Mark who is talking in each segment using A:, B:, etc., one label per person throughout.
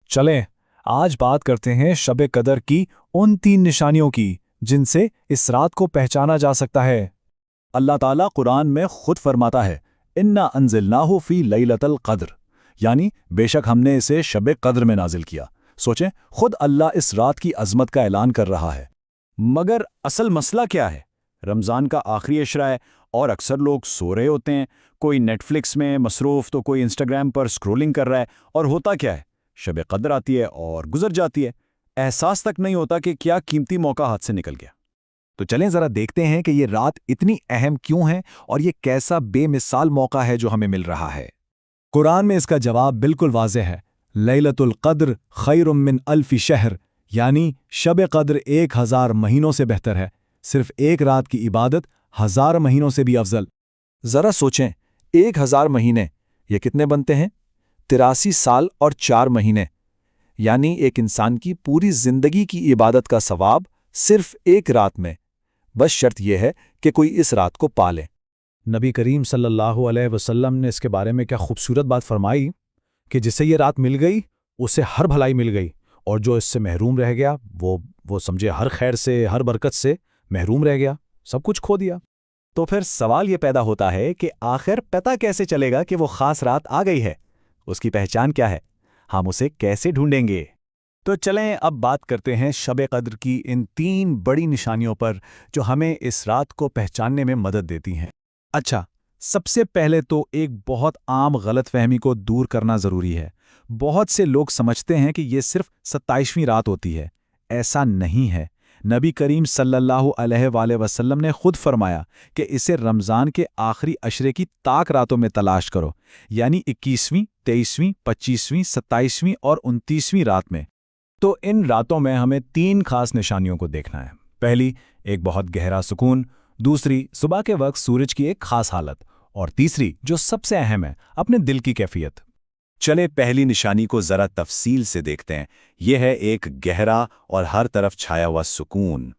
A: चलें, आज बात करते हैं शब कदर की उन 3 निशानियों की जिनसे इस रात को पहचाना जा सकता है।
B: अल्लाह ताला कुरान में खुद फरमाता है, इन्ना अंज़िलनाहु फ़ी लैलतल क़द्र, यानी बेशक हमने इसे शब कद्र में नाजिल किया। सोचें, खुद अल्लाह इस रात की अज़मत का ऐलान कर रहा है। मगर असल मसला क्या है? रमज़ान का आखिरी अशरा है और अक्सर लोग सो रहे होते हैं, कोई नेटफ्लिक्स में मसरूफ़ तो कोई इंस्टाग्राम पर स्क्रोलिंग कर रहा है, और होता क्या है, शब कद्र आती है और गुजर जाती है। एहसास तक नहीं होता कि क्या कीमती मौका हाथ से निकल गया।
A: तो चलें ज़रा देखते हैं कि ये रात इतनी अहम क्यों है और ये कैसा बेमिसाल मौका है जो हमें मिल रहा है। कुरान में इसका जवाब बिल्कुल वाज़ेह है। लैलतुल क़द्र खैरुम मिन अल्फ़ि शहर, यानी शब कद्र 1000 महीनों से बेहतर है। सिर्फ एक रात की इबादत 1000 महीनों से भी अफजल। ज़रा सोचें, 1000 महीने ये कितने बनते हैं? 83 साल और 4 महीने, यानी एक इंसान की पूरी जिंदगी की इबादत का सवाब सिर्फ एक रात में। बस शर्त यह है कि कोई इस रात को पाले। नबी करीम सल्लल्लाहु अलैहि वसल्लम ने इसके बारे में क्या खूबसूरत बात फरमाई कि जिसे ये रात मिल गई उसे हर भलाई मिल गई, और जो इससे महरूम रह गया वो समझे हर खैर से, हर बरकत से महरूम रह गया, सब कुछ खो दिया।
B: तो फिर सवाल ये पैदा होता है कि आखिर पता कैसे चलेगा कि वो ख़ास रात आ गई है? उसकी पहचान क्या है? हम उसे कैसे ढूंढेंगे? तो चलें अब बात करते हैं शब कद्र की इन 3 बड़ी निशानियों पर जो हमें इस रात को पहचानने में मदद देती हैं। अच्छा, सबसे पहले तो एक बहुत आम गलतफहमी को दूर करना ज़रूरी है। बहुत से लोग समझते हैं कि ये सिर्फ 27वीं रात होती है। ऐसा नहीं है। नबी करीम सल्लल्लाहु अलैहि वसल्लम ने खुद फरमाया कि इसे रमज़ान के आखिरी अशरे की ताक रातों में तलाश करो, यानी 21वीं, 23वीं, 25वीं, 27वीं और 29वीं रात में। तो इन रातों में हमें 3 खास निशानियों को देखना है। पहली, एक बहुत गहरा सुकून। दूसरी, सुबह के वक्त सूरज की एक खास हालत। और तीसरी, जो सबसे अहम है, अपने दिल की कैफियत। चले पहली निशानी को ज़रा तफसील से देखते हैं। यह है एक गहरा और हर तरफ छाया हुआ सुकून।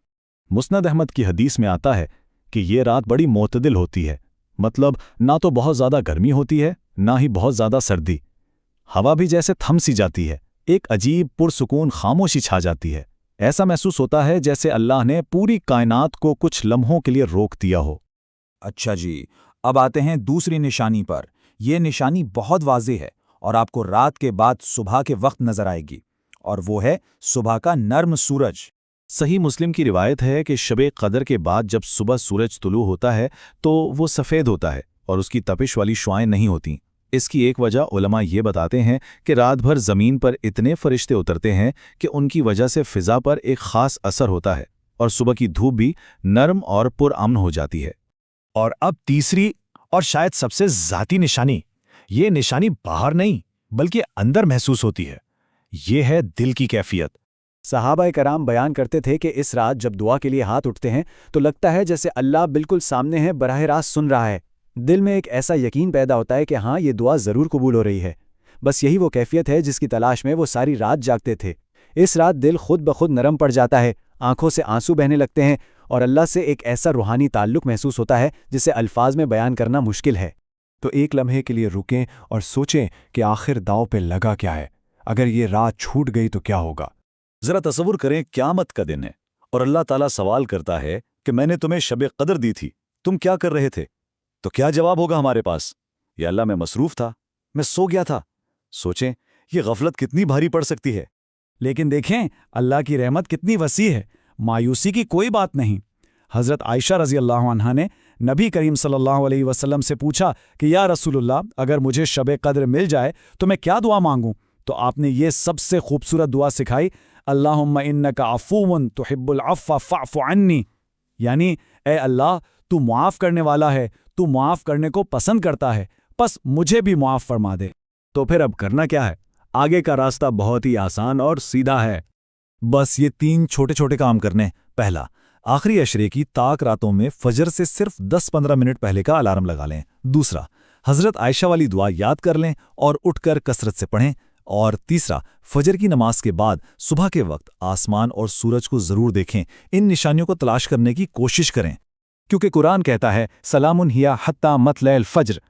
A: मुस्नद अहमद की हदीस में आता है कि ये रात बड़ी मोतदिल होती है, मतलब ना तो बहुत ज़्यादा गर्मी होती है, ना ही बहुत ज़्यादा सर्दी। हवा भी जैसे थम सी जाती है, एक अजीब पुरसुकून खामोशी छा जाती है। ऐसा महसूस होता है जैसे अल्लाह ने पूरी कायनात को कुछ लम्हों के लिए रोक दिया हो।
B: अच्छा जी, अब आते हैं दूसरी निशानी पर। यह निशानी बहुत वाज़ेह है और आपको रात के बाद सुबह के वक्त नजर आएगी, और वो है सुबह का नर्म सूरज।
A: सही मुस्लिम की रिवायत है कि शब कदर के बाद जब सुबह सूरज तुलू होता है तो वो सफ़ेद होता है और उसकी तपिश वाली शुआएं नहीं होती। इसकी एक वजह उलमा ये बताते हैं कि रात भर ज़मीन पर इतने फरिश्ते उतरते हैं कि उनकी वजह से फ़िज़ा पर एक ख़ास असर होता है और सुबह की धूप भी नरम और पुरअमन हो जाती है।
B: और अब तीसरी और शायद सबसे ज़ाती निशानी, ये निशानी बाहर नहीं बल्कि अंदर महसूस होती है। ये है दिल की कैफियत। सहाबाए कराम बयान करते थे कि इस रात जब दुआ के लिए हाथ उठते हैं तो लगता है जैसे अल्लाह बिल्कुल सामने है, बराह रास्त सुन रहा है। दिल में एक ऐसा यकीन पैदा होता है कि हाँ, ये दुआ ज़रूर कबूल हो रही है। बस यही वो कैफियत है जिसकी तलाश में वो सारी रात जागते थे। इस रात दिल खुद ब खुद नरम पड़ जाता है, आंखों से आंसू बहने लगते हैं और अल्लाह से एक ऐसा रूहानी ताल्लुक़ महसूस होता है जिसे अल्फाज में बयान करना मुश्किल है।
A: तो एक लम्हे के लिए रुकें और सोचें कि आखिर दांव पे लगा क्या है। अगर ये रात छूट गई तो क्या होगा?
B: ज़रा तसव्वुर करें, क़यामत का दिन है और अल्लाह ताला सवाल करता है कि मैंने तुम्हें शब कद्र दी थी, तुम क्या कर रहे थे? तो क्या जवाब होगा हमारे पास? या अल्लाह, मैं मसरूफ़ था, मैं सो गया था। सोचें, ये गफलत कितनी भारी पड़ सकती है।
A: लेकिन देखें, अल्लाह की रहमत कितनी वसी है। मायूसी की कोई बात नहीं। हज़रत आयशा रज़ी अल्लाह अन्हा ने नबी करीम सल्लल्लाहु अलैहि वसल्लम से पूछा कि या रसूलुल्लाह, अगर मुझे शब कद्र मिल जाए तो मैं क्या दुआ मांगूं? तो आपने ये सबसे खूबसूरत दुआ सिखाई, अल्लाहुम्मा इन्नका अफ़ूवन तुहिब्बुल अफ़्फ़ फ़अफ़ु अन्नी, यानी ए अल्लाह, तू मुआफ़ करने वाला है, तू मुआफ़ करने को पसंद करता है, बस मुझे भी मुआफ़ फरमा दे।
B: तो फिर अब करना क्या है? आगे का रास्ता बहुत ही आसान और सीधा है।
A: बस ये 3 छोटे छोटे काम करने। पहला, आखिरी अशरे की ताक रातों में फजर से सिर्फ 10-15 मिनट पहले का अलार्म लगा लें। दूसरा, हज़रत आयशा वाली दुआ याद कर लें और उठकर कसरत से पढ़ें। और तीसरा, फजर की नमाज के बाद सुबह के वक्त आसमान और सूरज को ज़रूर देखें। इन निशानियों को तलाश करने की कोशिश करें, क्योंकि कुरान कहता है, सलामुन हिया हत्ता मतलैल फज्र,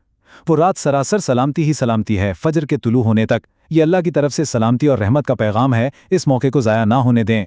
A: وہ رات سراسر سلامتی ہی سلامتی ہے، فجر کے طلوع ہونے تک۔ یہ اللہ کی طرف سے سلامتی اور رحمت کا پیغام ہے، اس موقع کو ضائع نہ ہونے دیں۔